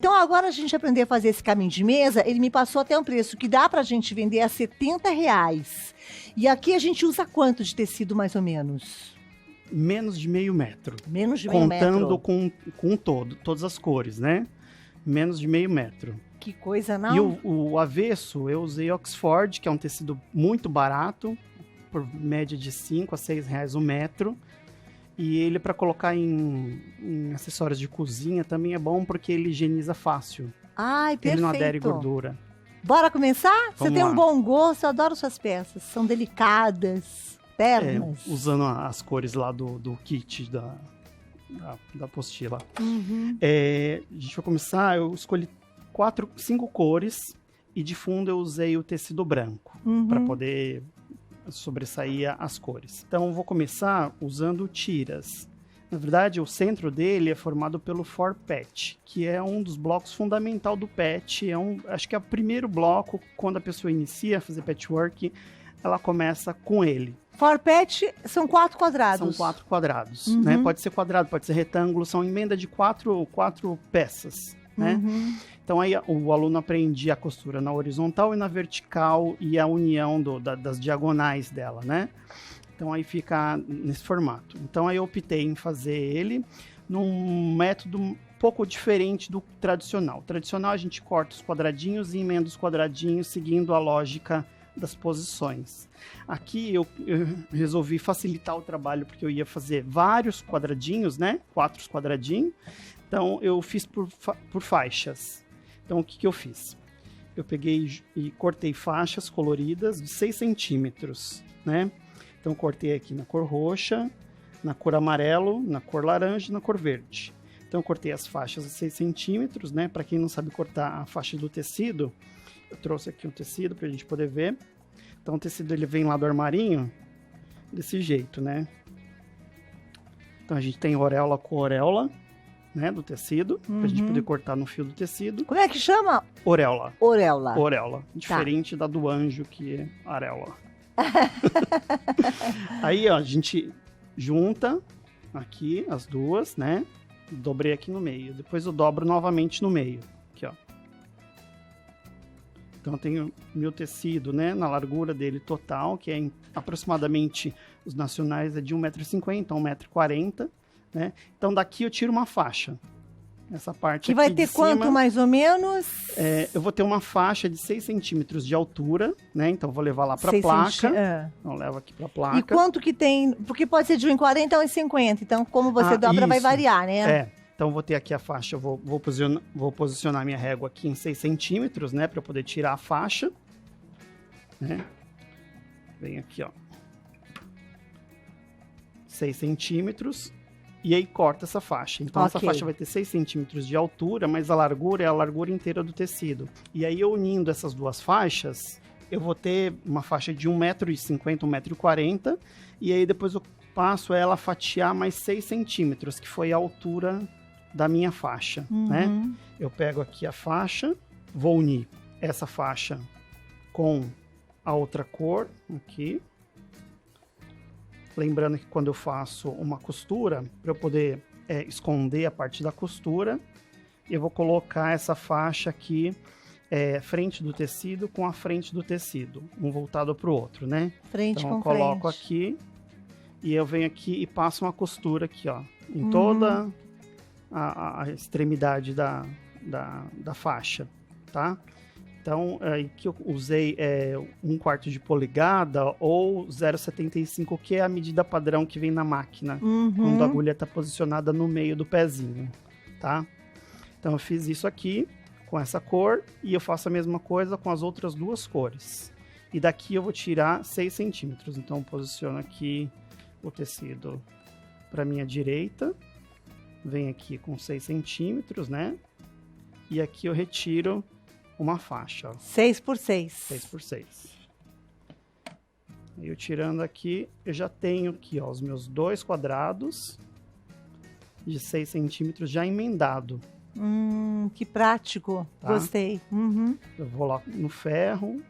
Então, agora a gente aprender a fazer esse caminho de mesa, ele me passou até um preço que dá pra gente vender a R$70. E aqui a gente usa quanto de tecido, mais ou menos? Menos de meio metro. Menos de meio metro. Contando com todas as cores, né? Menos de meio metro. Que coisa, não? E o avesso, eu usei Oxford, que é um tecido muito barato, por média de R$5 a R$6 o metro. E ele, para colocar em acessórios de cozinha, também é bom porque ele higieniza fácil. Ai, perfeito. Ele não adere gordura. Bora começar? Você tem lá. um bom gosto, eu adoro suas peças. São delicadas, ternas. Usando as cores lá do kit da apostila. Uhum. A gente vai começar, eu escolhi 5 cores e de fundo eu usei o tecido branco para poder sobressair as cores. Então eu vou começar usando tiras. Na verdade, o centro dele é formado pelo For Patch, que é um dos blocos fundamental do patch. Acho que é o primeiro bloco, quando a pessoa inicia a fazer patchwork, ela começa com ele. For Patch são 4 quadrados. São 4 quadrados, né? Pode ser quadrado, pode ser retângulo, são emenda de 4 peças, né? Então aí o aluno aprendia a costura na horizontal e na vertical e a união das diagonais dela, né? Então aí fica nesse formato. Então aí eu optei em fazer ele num método um pouco diferente do tradicional. O tradicional a gente corta os quadradinhos e emenda os quadradinhos seguindo a lógica das posições. Aqui eu resolvi facilitar o trabalho porque eu ia fazer vários quadradinhos, né? 4 quadradinhos. Então eu fiz por faixas. Então o que eu fiz? Eu peguei e cortei faixas coloridas de 6 centímetros, né? Então cortei aqui na cor roxa, na cor amarelo, na cor laranja e na cor verde. Então eu cortei as faixas de 6 centímetros, né? Para quem não sabe cortar a faixa do tecido, eu trouxe aqui um tecido para a gente poder ver. Então o tecido ele vem lá do armarinho, desse jeito, né? Então a gente tem auréola com auréola, né, do tecido, pra gente poder cortar no fio do tecido. Como é que chama? Auréola. Auréola. Auréola. Diferente da do anjo, que é aréola. Aí, ó, a gente junta aqui as duas, né? Dobrei aqui no meio. Depois eu dobro novamente no meio. Aqui, ó. Então eu tenho meu tecido, né, na largura dele total, que é aproximadamente, os nacionais é de 1,50 m a 1,40 m, né? Então daqui eu tiro uma faixa. Essa parte que aqui vai ter de quanto, cima, mais ou menos? Eu vou ter uma faixa de 6 centímetros de altura, né? Então eu vou levar lá para a 6 placa. Então eu levo aqui para a placa. E quanto que tem? Porque pode ser de 1,40 a 1,50. Então, como você dobra, vai variar, né? Então, eu vou ter aqui a faixa, eu vou posicionar minha régua aqui em 6 centímetros, né? Para eu poder tirar a faixa. Né? Vem aqui, ó. 6 centímetros. E aí, corta essa faixa. Então, essa faixa vai ter 6 centímetros de altura, mas a largura é a largura inteira do tecido. E aí, eu unindo essas duas faixas, eu vou ter uma faixa de 1,50 m, 1,40 m. E aí, depois eu passo ela a fatiar mais 6 centímetros, que foi a altura da minha faixa, né? Eu pego aqui a faixa, vou unir essa faixa com a outra cor aqui. Lembrando que quando eu faço uma costura, para eu poder esconder a parte da costura, eu vou colocar essa faixa aqui frente do tecido com a frente do tecido, um voltado para o outro, né? Frente então com eu coloco frente. aqui e eu venho aqui e passo uma costura aqui, ó, em toda a extremidade da faixa, tá? Então, aí que eu usei 1/4 de polegada ou 0,75, que é a medida padrão que vem na máquina, quando a agulha está posicionada no meio do pezinho, tá? Então, eu fiz isso aqui com essa cor e eu faço a mesma coisa com as outras duas cores. E daqui eu vou tirar 6 centímetros. Então, eu posiciono aqui o tecido para minha direita. Vem aqui com 6 centímetros, né? E aqui eu retiro uma faixa. 6 por 6. 6 por 6. E eu tirando aqui, eu já tenho aqui, ó, os meus 2 quadrados de 6 centímetros já emendado. Que prático. Tá? Gostei. Eu vou lá no ferro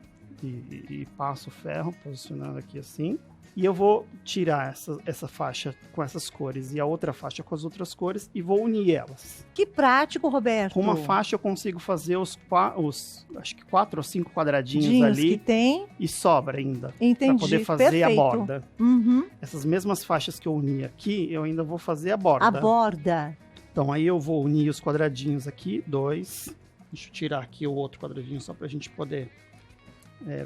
e passo o ferro, posicionando aqui assim. E eu vou tirar essa faixa com essas cores e a outra faixa com as outras cores e vou unir elas. Que prático, Roberto. Com uma faixa eu consigo fazer acho que 4 ou 5 quadradinhos ali. Que tem. E sobra ainda. Entendi. Pra poder fazer Perfeito. a borda. Uhum. Essas mesmas faixas que eu uni aqui, eu ainda vou fazer a borda. A borda. Então aí eu vou unir os quadradinhos aqui, 2. Deixa eu tirar aqui o outro quadradinho só pra gente poder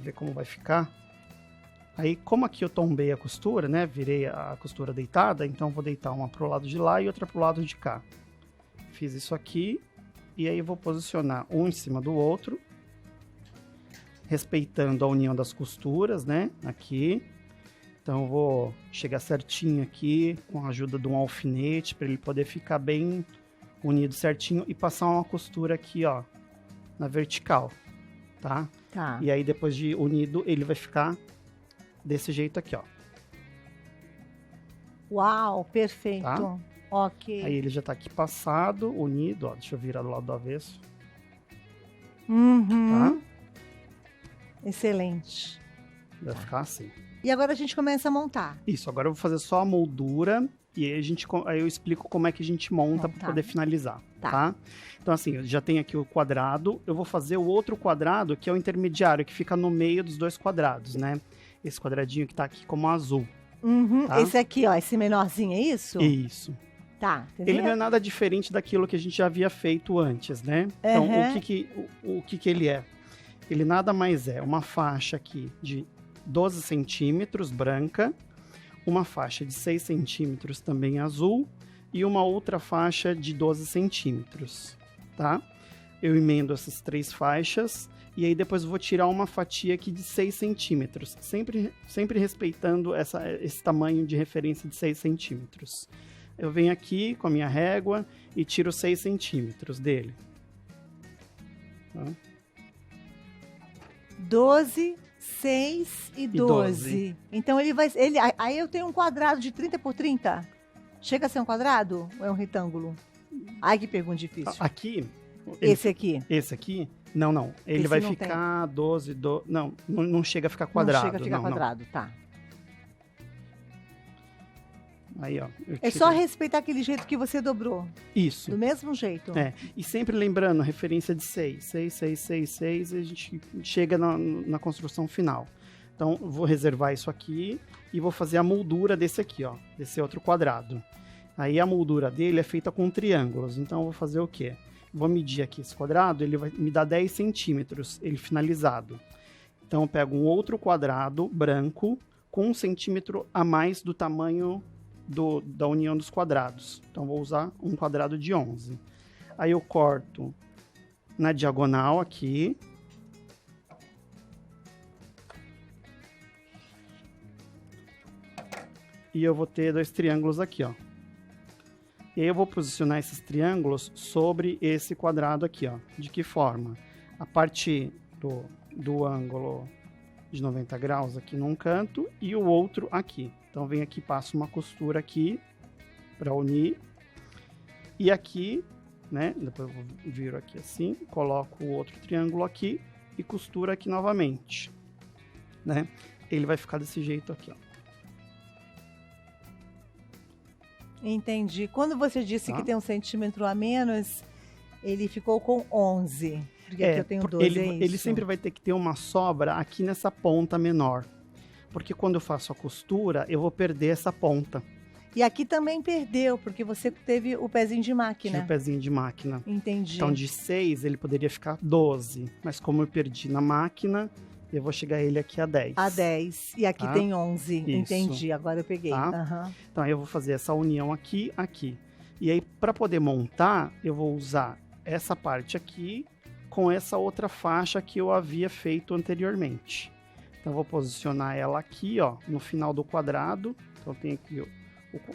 ver como vai ficar. Aí, como aqui eu tombei a costura, né? Virei a costura deitada, então eu vou deitar uma pro lado de lá e outra pro lado de cá. Fiz isso aqui, e aí eu vou posicionar um em cima do outro, respeitando a união das costuras, né? Aqui. Então eu vou chegar certinho aqui, com a ajuda de um alfinete, para ele poder ficar bem unido certinho, e passar uma costura aqui, ó, na vertical, tá? Tá. E aí, depois de unido, ele vai ficar desse jeito aqui, ó. Uau, perfeito. Tá? Ok. Aí ele já tá aqui passado, unido, ó. Deixa eu virar do lado do avesso. Uhum. Tá? Excelente. Vai ficar assim. E agora a gente começa a montar. Isso, agora eu vou fazer só a moldura e aí eu explico como é que a gente monta para poder finalizar, tá? Então assim, eu já tenho aqui o quadrado, eu vou fazer o outro quadrado, que é o intermediário, que fica no meio dos dois quadrados, né? Esse quadradinho que tá aqui como azul. Uhum. Tá? Esse aqui, ó, esse menorzinho, é isso? Isso. Tá. Ele não é nada diferente daquilo que a gente já havia feito antes, né? Então, o que ele é? Ele nada mais é uma faixa aqui de 12 centímetros branca, uma faixa de 6 centímetros também azul e uma outra faixa de 12 centímetros, tá? Eu emendo essas 3 faixas e aí depois eu vou tirar uma fatia aqui de 6 centímetros, sempre respeitando esse tamanho de referência de 6 centímetros. Eu venho aqui com a minha régua e tiro 6 centímetros dele. Tá? 12, 6 e 12. Então aí eu tenho um quadrado de 30 por 30? Chega a ser um quadrado ou é um retângulo? Ai, que pergunta difícil. Aqui... Esse aqui? Esse aqui? Não. Ele Esse vai não ficar 12... Não chega a ficar quadrado. Não chega a ficar quadrado, tá. Aí, ó. É só respeitar aquele jeito que você dobrou. Isso. Do mesmo jeito. E sempre lembrando, referência de 6. 6, 6, 6, 6, e a gente chega na construção final. Então, eu vou reservar isso aqui e vou fazer a moldura desse aqui, ó. Desse outro quadrado. Aí, a moldura dele é feita com triângulos. Então, eu vou fazer o quê? Vou medir aqui esse quadrado, ele vai me dar 10 centímetros, ele finalizado. Então, eu pego um outro quadrado branco com 1 centímetro a mais do tamanho da união dos quadrados. Então, vou usar um quadrado de 11. Aí eu corto na diagonal aqui. E eu vou ter 2 triângulos aqui, ó. E aí eu vou posicionar esses triângulos sobre esse quadrado aqui, ó. De que forma? A partir do ângulo de 90 graus aqui num canto e o outro aqui. Então, vem aqui, passo uma costura aqui para unir. E aqui, né? Depois eu viro aqui assim, coloco o outro triângulo aqui e costuro aqui novamente, né? Ele vai ficar desse jeito aqui, ó. Entendi. Quando você disse que tem 1 centímetro a menos, ele ficou com 11. Porque aqui eu tenho 12, ele sempre vai ter que ter uma sobra aqui nessa ponta menor. Porque quando eu faço a costura, eu vou perder essa ponta. E aqui também perdeu, porque você teve o pezinho de máquina. Tinha o pezinho de máquina. Entendi. Então, de 6, ele poderia ficar 12. Mas como eu perdi na máquina, eu vou chegar ele aqui a 10. A 10. E aqui tem 11. Isso. Entendi, agora eu peguei. Tá? Uhum. Então, aí eu vou fazer essa união aqui, aqui. E aí, para poder montar, eu vou usar essa parte aqui com essa outra faixa que eu havia feito anteriormente. Então, eu vou posicionar ela aqui, ó, no final do quadrado. Então, tem aqui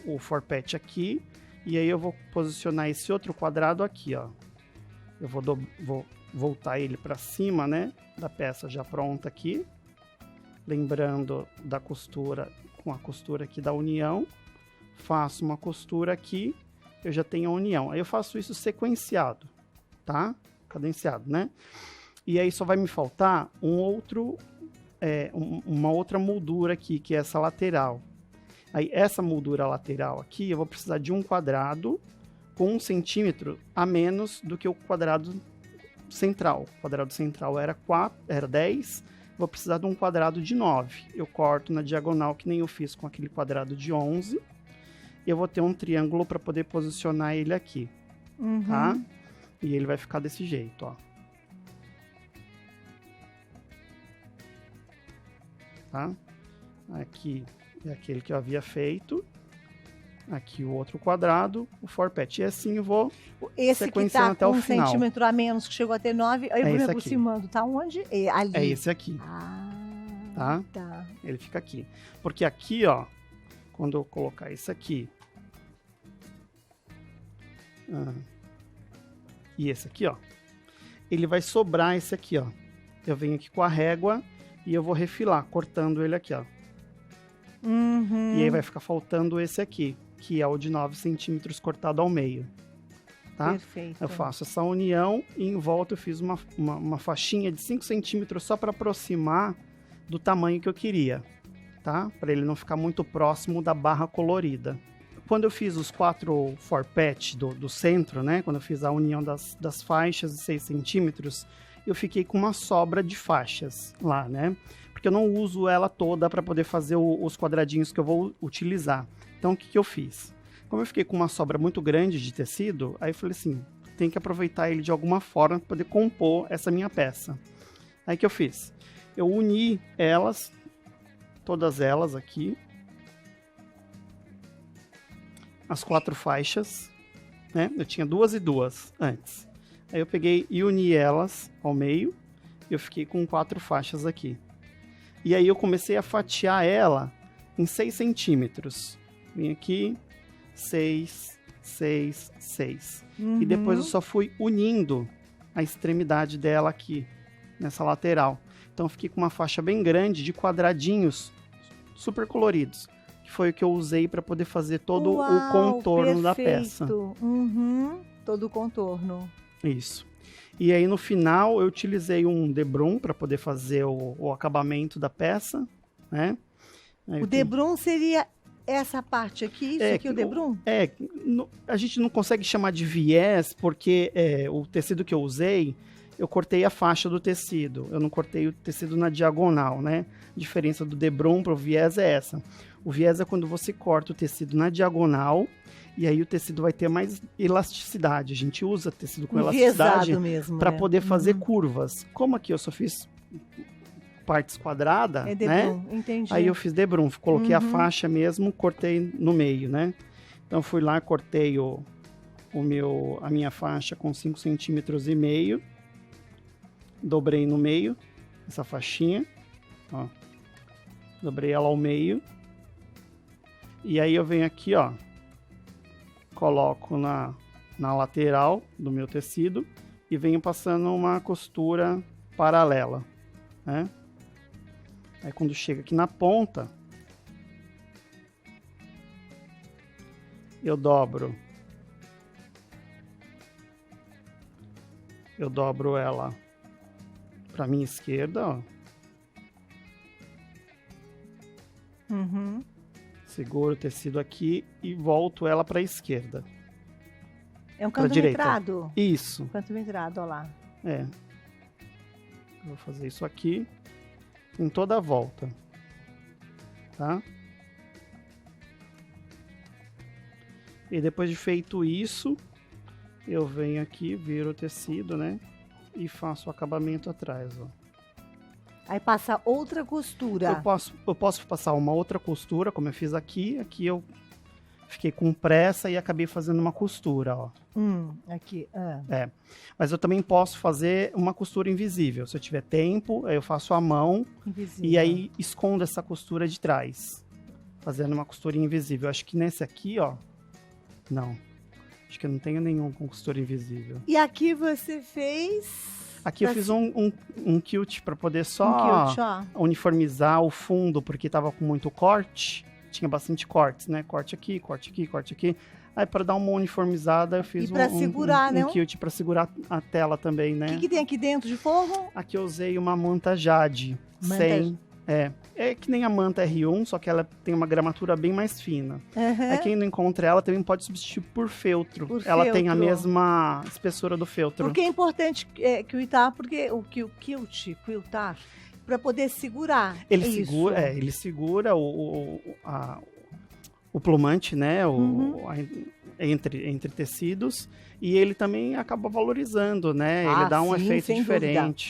o forpete aqui. E aí, eu vou posicionar esse outro quadrado aqui, ó. Eu vou voltar ele para cima, né, da peça já pronta aqui. Lembrando da costura, com a costura aqui da união. Faço uma costura aqui, eu já tenho a união. Aí eu faço isso sequenciado, tá? Cadenciado, né? E aí só vai me faltar um outro uma outra moldura aqui, que é essa lateral. Aí, essa moldura lateral aqui, eu vou precisar de um quadrado com 1 centímetro a menos do que o quadrado central. O quadrado central era 10, vou precisar de um quadrado de 9. Eu corto na diagonal, que nem eu fiz com aquele quadrado de 11. Eu vou ter um triângulo para poder posicionar ele aqui, tá? E ele vai ficar desse jeito, ó. Tá? Aqui é aquele que eu havia feito. Aqui o outro quadrado, o forpet. E assim eu vou sequenciando até o final. Esse que tá com 1 centímetro a menos, que chegou a ter 9, aí eu vou me aproximando. Tá onde? Ali. É esse aqui. Tá? Ele fica aqui. Porque aqui, ó, quando eu colocar isso aqui, e esse aqui, ó, ele vai sobrar esse aqui, ó. Eu venho aqui com a régua e eu vou refilar, cortando ele aqui, ó. E aí vai ficar faltando esse aqui, que é o de 9 centímetros cortado ao meio. Tá? Perfeito. Eu faço essa união e em volta eu fiz uma faixinha de 5 centímetros só para aproximar do tamanho que eu queria, tá? Para ele não ficar muito próximo da barra colorida. Quando eu fiz os 4 forpet do centro, né? Quando eu fiz a união das faixas de 6 centímetros, eu fiquei com uma sobra de faixas lá, né? Porque eu não uso ela toda para poder fazer os quadradinhos que eu vou utilizar. Então, o que eu fiz? Como eu fiquei com uma sobra muito grande de tecido, aí eu falei assim, tem que aproveitar ele de alguma forma para poder compor essa minha peça. Aí o que eu fiz? Eu uni elas, todas elas aqui, as 4 faixas, né? Eu tinha 2 e 2 antes. Aí eu peguei e uni elas ao meio, e eu fiquei com 4 faixas aqui. E aí eu comecei a fatiar ela em 6 centímetros. Vim aqui, 6, 6, 6. E depois eu só fui unindo a extremidade dela aqui, nessa lateral. Então eu fiquei com uma faixa bem grande de quadradinhos super coloridos. Que foi o que eu usei para poder fazer todo o contorno da peça. Todo o contorno. Isso. E aí no final eu utilizei um debrum para poder fazer o acabamento da peça, né? Aí o debrum seria essa parte aqui, isso aqui é o debrum? A gente não consegue chamar de viés porque o tecido que eu usei, eu cortei a faixa do tecido, eu não cortei o tecido na diagonal, né? A diferença do debrum para o viés é essa. O viés é quando você corta o tecido na e aí o tecido vai ter mais elasticidade. A gente usa tecido com elasticidade para poder fazer curvas. Como aqui eu só fiz partes quadradas, né? Entendi. Aí eu fiz debrum, coloquei a faixa mesmo, cortei no meio, né? Então fui lá, cortei a minha faixa com 5,5 centímetros, dobrei no meio essa faixinha, ó. Dobrei ela ao meio. E aí eu venho aqui, ó, coloco na lateral do meu tecido e venho passando uma costura paralela, né? Aí quando chega aqui na ponta, eu dobro ela para minha esquerda, ó. Seguro o tecido aqui e volto ela para a esquerda. É um canto vidrado? Isso. Um canto vidrado, ó lá. Eu vou fazer isso aqui em toda a volta, tá? E depois de feito isso, eu venho aqui, viro o tecido, né? E faço o acabamento atrás, ó. Aí passa outra costura. Eu posso passar uma outra costura, como eu fiz aqui. Aqui eu fiquei com pressa e acabei fazendo uma costura, ó. Aqui. Mas eu também posso fazer uma costura invisível. Se eu tiver tempo, aí eu faço à mão. Invisível. E aí escondo essa costura de trás. Fazendo uma costurinha invisível. Acho que nesse aqui, ó. Não. Acho que eu não tenho nenhum com costura invisível. E aqui você fez... Aqui eu fiz um quilt para poder só uniformizar o fundo, porque tava com muito corte. Tinha bastante cortes, né? Corte aqui, corte aqui, corte aqui. Aí para dar uma uniformizada eu fiz um quilt para segurar a tela também, né? O que tem aqui dentro de forro? Aqui eu usei uma manta Jade, É que nem a manta R1, só que ela tem uma gramatura bem mais fina. Uhum. Aí quem não encontra ela também pode substituir por feltro. Ela tem a mesma espessura do feltro. Porque é importante quiltar, porque o quiltar, para poder segurar. Ele segura o plumante, né? Entre tecidos, e ele também acaba valorizando, né? Ele dá um efeito diferente.